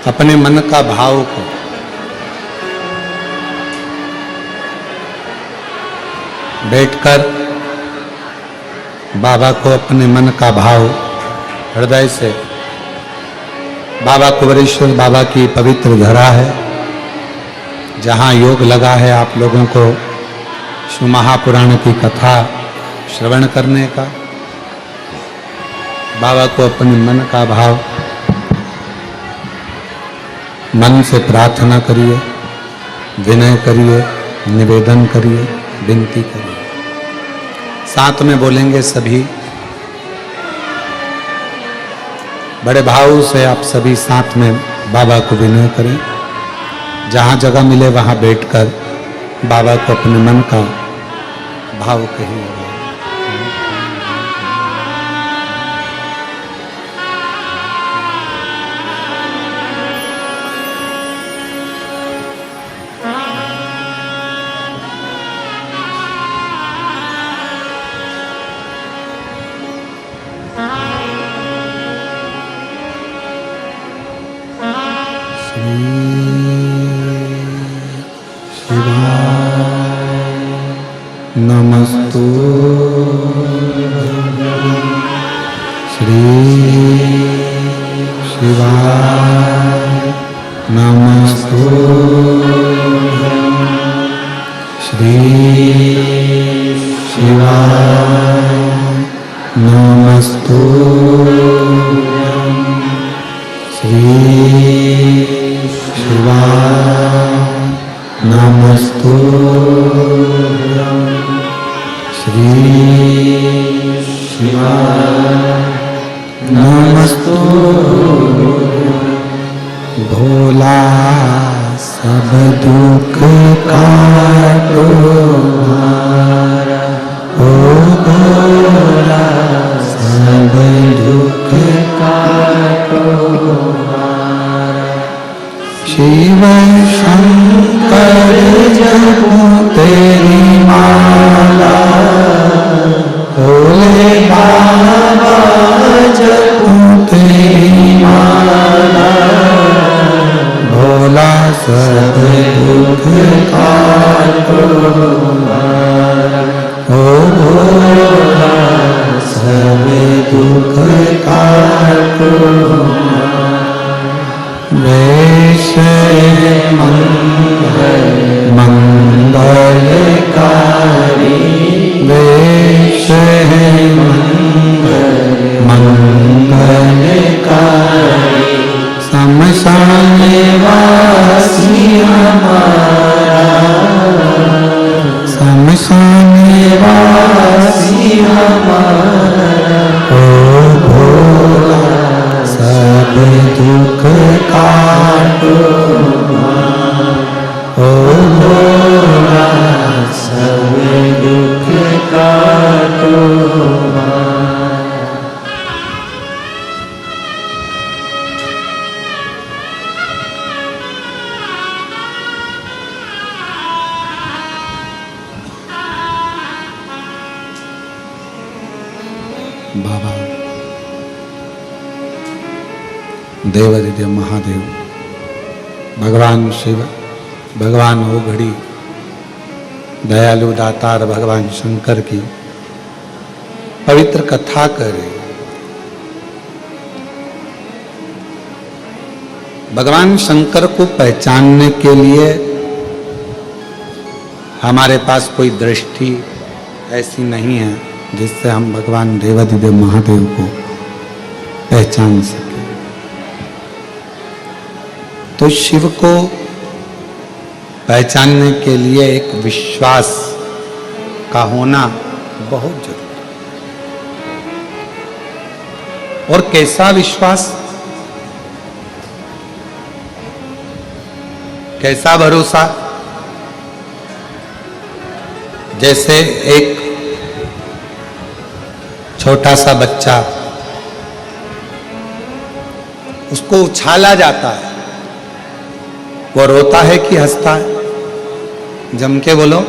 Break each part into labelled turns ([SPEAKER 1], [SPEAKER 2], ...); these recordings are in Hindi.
[SPEAKER 1] अपने मन का भाव को बैठकर बाबा को अपने मन का भाव हृदय से, बाबा कुबेरेश्वर बाबा की पवित्र धरा है जहाँ योग लगा है आप लोगों को शिव महापुराण की कथा श्रवण करने का। बाबा को अपने मन का भाव मन से प्रार्थना करिए, विनय करिए, निवेदन करिए, विनती करिए। साथ में बोलेंगे सभी, बड़े भाव से आप सभी साथ में बाबा को विनय करें। जहाँ जगह मिले वहाँ बैठकर बाबा को अपने मन का भाव कहिए। नमस्तु श्री शिवाय नमस्तु श्री शिवाय नमस्तु श्री शिवाय नमस्तु श्री शिवाय नमस्तु। भोला सब दुख काटो हमारा, ओ भोला सब दुख काटो हमारा। शिव शंकर जपो तेरी माला, भोले बाबा जपो तेरी माला। भोला सब दुख काटो हमारा, ओ भोला सब दुख काटो हमारा। वेश मंगलकारी, वेश मंगलकारी। शमशान वासी हमारा, शमशान वासी हमारा। ओ भोला सब दुख काटो हमारा, ओ भोला सब दुख काटो हमारा। बाबा देवादिदेव महादेव, भगवान शिव, भगवान ओघड़ी, दयालु दातार भगवान शंकर की पवित्र कथा करें। भगवान शंकर को पहचानने के लिए हमारे पास कोई दृष्टि ऐसी नहीं है जिससे हम भगवान देवादिदेव महादेव को पहचान सकें। तो शिव को पहचानने के लिए एक विश्वास का होना बहुत जरूरी है। और कैसा विश्वास, कैसा भरोसा? जैसे एक छोटा सा बच्चा, उसको उछाला जाता है, वो रोता है कि हंसता है? जम के बोलो।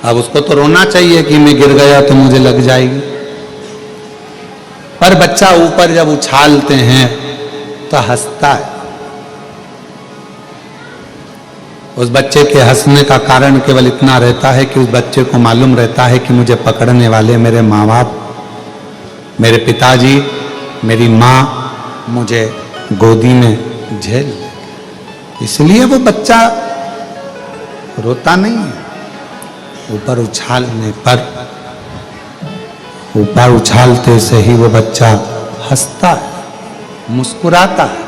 [SPEAKER 1] अब उसको तो रोना चाहिए कि मैं गिर गया तो मुझे लग जाएगी, पर पर बच्चा ऊपर जब उछालते हैं तो हंसता है। उस बच्चे के हंसने का कारण केवल इतना रहता है कि उस बच्चे को मालूम रहता है कि मुझे पकड़ने वाले मेरे माँ बाप, मेरे पिताजी, मेरी माँ मुझे गोदी में झेल, इसलिए वो बच्चा रोता नहीं है। ऊपर उछालने पर, ऊपर उछालते से ही वो बच्चा हंसता है, मुस्कुराता है।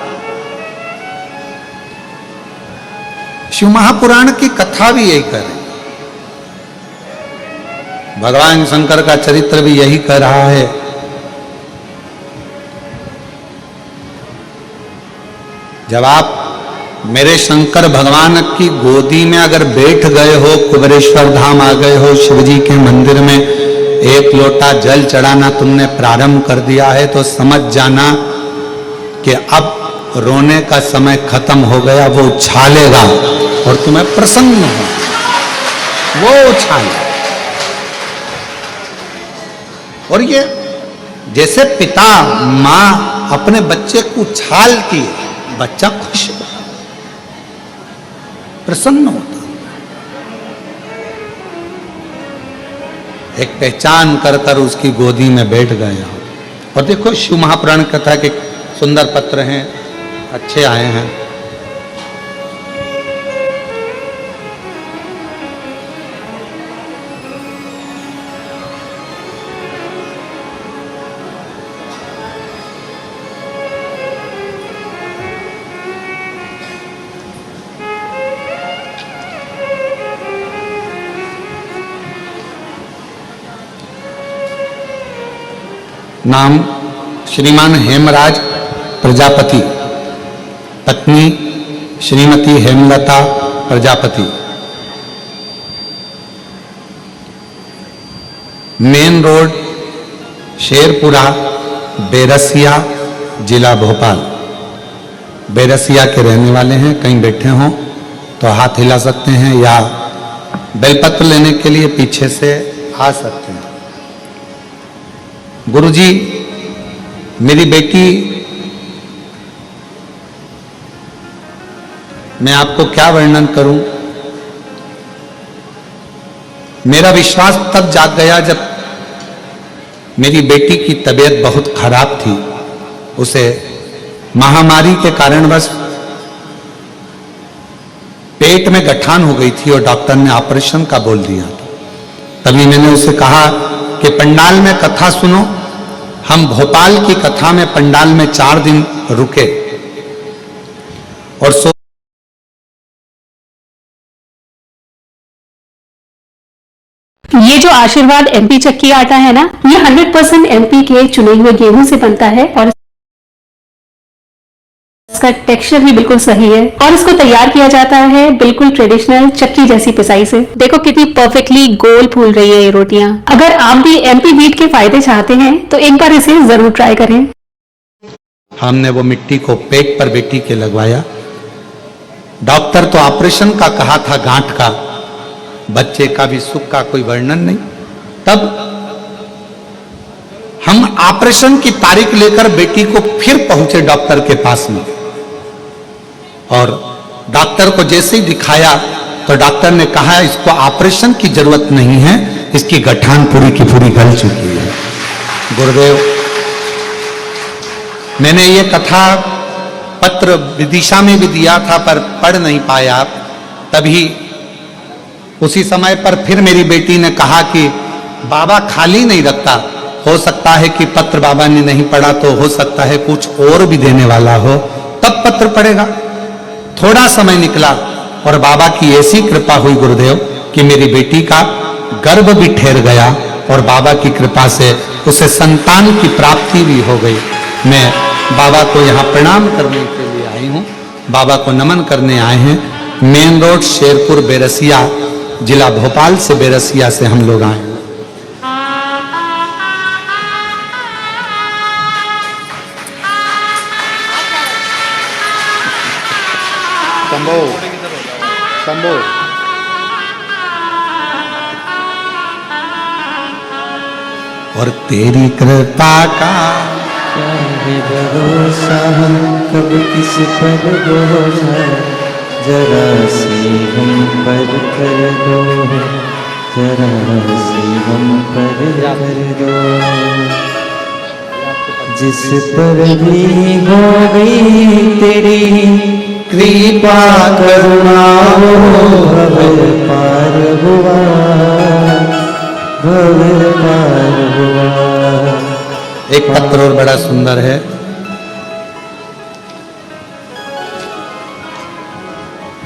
[SPEAKER 1] शिव महापुराण की कथा भी यही कह रही, भगवान शंकर का चरित्र भी यही कह रहा है। जब आप मेरे शंकर भगवान की गोदी में अगर बैठ गए हो, कुबेरेश्वर धाम आ गए हो, शिव जी के मंदिर में एक लोटा जल चढ़ाना तुमने प्रारंभ कर दिया है, तो समझ जाना कि अब रोने का समय खत्म हो गया। वो उछालेगा और तुम्हें प्रसन्न हो, वो उछाले। और ये जैसे पिता मां अपने बच्चे को उछालती है, बच्चा खुश होता, प्रसन्न होता, एक पहचान कर कर उसकी गोदी में बैठ गया। और देखो शिव महापुराण कथा के सुंदर पत्र हैं, अच्छे आए हैं। नाम श्रीमान हेमराज प्रजापति, पत्नी श्रीमती हेमलता प्रजापति। मेन रोड शेरपुरा, बेरसिया, जिला भोपाल। बेरसिया के रहने वाले हैं। कहीं बैठे हों तो हाथ हिला सकते हैं या बेलपत्र लेने के लिए पीछे से आ सकते हैं। गुरुजी, मेरी बेटी, मैं आपको क्या वर्णन करूं। मेरा विश्वास तब जाग गया जब मेरी बेटी की तबीयत बहुत खराब थी। उसे महामारी के कारणवश पेट में गठान हो गई थी और डॉक्टर ने ऑपरेशन का बोल दिया। तभी मैंने उसे कहा कि पंडाल में कथा सुनो। हम भोपाल की कथा में पंडाल में 4 दिन रुके और
[SPEAKER 2] ये जो आशीर्वाद एमपी चक्की आटा है ना, ये 100% एमपी के चुने हुए गेहूं से बनता है और इसका टेक्सचर भी बिल्कुल सही है। और इसको तैयार किया जाता है बिल्कुल ट्रेडिशनल चक्की जैसी पिसाई से। देखो कितनी परफेक्टली गोल फूल रही है ये रोटियां। अगर आप भी एमपी व्हीट के फायदे चाहते हैं तो एक बार इसे जरूर ट्राई करें।
[SPEAKER 1] हमने वो मिट्टी को पेट पर बेटी के लगवाया। डॉक्टर तो ऑपरेशन का कहा था, गांठ का, बच्चे का भी सुख का कोई वर्णन नहीं। तब हम ऑपरेशन की तारीख लेकर बेटी को फिर पहुंचे डॉक्टर के पास में और डॉक्टर को जैसे ही दिखाया तो डॉक्टर ने कहा इसको ऑपरेशन की जरूरत नहीं है, इसकी गठान पूरी की पूरी गल चुकी है। गुरुदेव, मैंने ये कथा पत्र विदिशा में भी दिया था पर पढ़ नहीं पाया। तभी उसी समय पर फिर मेरी बेटी ने कहा कि बाबा खाली नहीं रखता, हो सकता है कि पत्र बाबा ने नहीं पढ़ा तो हो सकता है कुछ और भी देने वाला हो, तब पत्र पढ़ेगा। थोड़ा समय निकला और बाबा की ऐसी कृपा हुई गुरुदेव कि मेरी बेटी का गर्भ भी ठहर गया और बाबा की कृपा से उसे संतान की प्राप्ति भी हो गई। मैं बाबा को यहाँ प्रणाम करने के लिए आई हूँ, बाबा को नमन करने आए हैं। मेन रोड शेरपुर बेरसिया, जिला भोपाल से बेरसिया से हम लोग आए हैं। शंभो शंभो और तेरी कृपा का
[SPEAKER 3] क्या है भरोसा हम कब किस पर बोझा, जरा सी हम पर कर दो, जरा सी हम पर कर दो। जिस पर भी हो गई तेरी कृपा करुणा, भव पार हुआ, भव पार हुआ।
[SPEAKER 1] एक पत्र और बड़ा सुंदर है।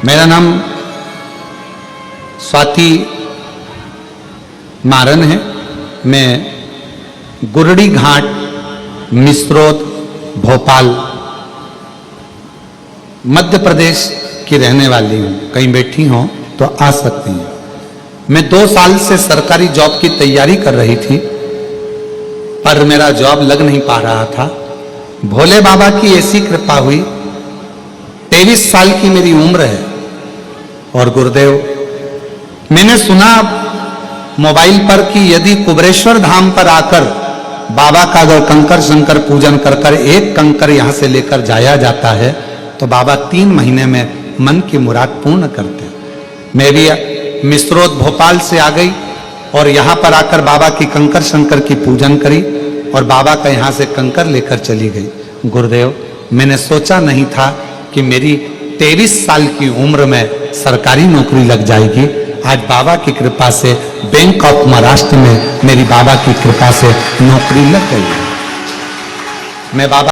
[SPEAKER 1] मेरा नाम स्वाति मारन है। मैं गुरड़ी घाट मिस्रोद भोपाल मध्य प्रदेश की रहने वाली हूं। कहीं बैठी हो तो आ सकती हैं। मैं 2 साल से सरकारी जॉब की तैयारी कर रही थी, पर मेरा जॉब लग नहीं पा रहा था। भोले बाबा की ऐसी कृपा हुई, 23 साल की मेरी उम्र है। और गुरुदेव, मैंने सुना मोबाइल पर कि यदि कुबरेश्वर धाम पर आकर बाबा का अगर कंकर शंकर पूजन कर कर एक कंकर यहां से लेकर जाया जाता है तो बाबा 3 महीने में मन की मुराद पूर्ण करते हैं। मैं भी मिस्रोद भोपाल से आ गई और यहां पर आकर बाबा की कंकर शंकर की पूजन करी और बाबा का यहां से कंकर लेकर चली गई। गुरुदेव, मैंने सोचा नहीं था कि मेरी 23 साल की उम्र में सरकारी नौकरी लग जाएगी। आज बाबा की कृपा से बैंक ऑफ महाराष्ट्र में मेरी बाबा की कृपा से नौकरी लग गई। मैं बाबा